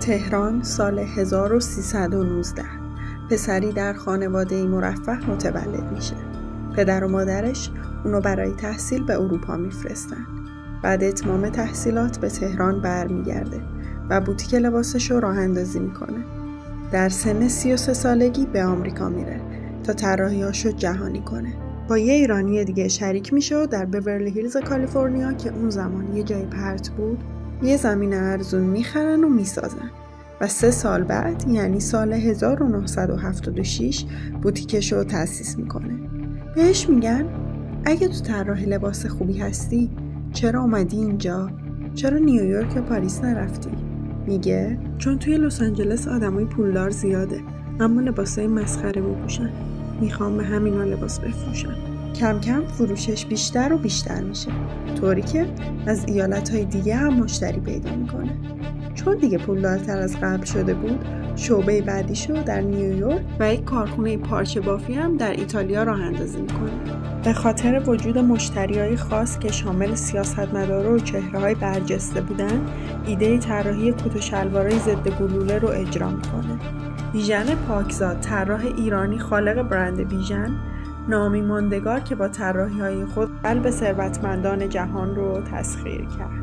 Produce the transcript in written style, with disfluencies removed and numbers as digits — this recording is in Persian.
تهران سال 1319 پسری در خانواده مرفه متولد میشه. پدر و مادرش اونو برای تحصیل به اروپا میفرستن. بعد اتمام تحصیلات به تهران برمیگرده و بوتیک لباسش رو راه اندازی میکنه. در سن 33 سالگی به آمریکا میره تا طراحی‌هاشو جهانی کنه. با یه ایرانی دیگه شریک میشه و در بیورلی هیلز کالیفرنیا که اون زمان یه جای پرت بود، یه زمین ارزون میخرن و میسازن و 3 سال بعد یعنی سال 1976 بوتیکشو تأسیس میکنه. بهش میگن اگه تو طراح لباس خوبی هستی چرا اومدی اینجا؟ چرا نیویورک یا پاریس نرفتی؟ میگه چون توی لس آنجلس آدمای پولدار زیاده اما لباسای مسخره میپوشن. میخوام به همینا لباس بفروشم. کم کم فروشش بیشتر و بیشتر میشه، طوری که از ایالتهای دیگه هم مشتری پیدا میکنه. چون دیگه پولدارتر از قبل شده بود، شعبه بعدیشو در نیویورک و یک کارخونه پارچه بافی هم در ایتالیا راه اندازی میکنه. به خاطر وجود مشتریای خاص که شامل سیاستمدارا و چهره‌های برجسته بودن، ایده طراحی کت و شلوارای ضد گلوله رو اجرا میکنه. بیژن پاکزاد، طراح ایرانی خالق برند بیژن، نامی ماندگار که با طراحی‌های خود قلب ثروتمندان جهان رو تسخیر کرد.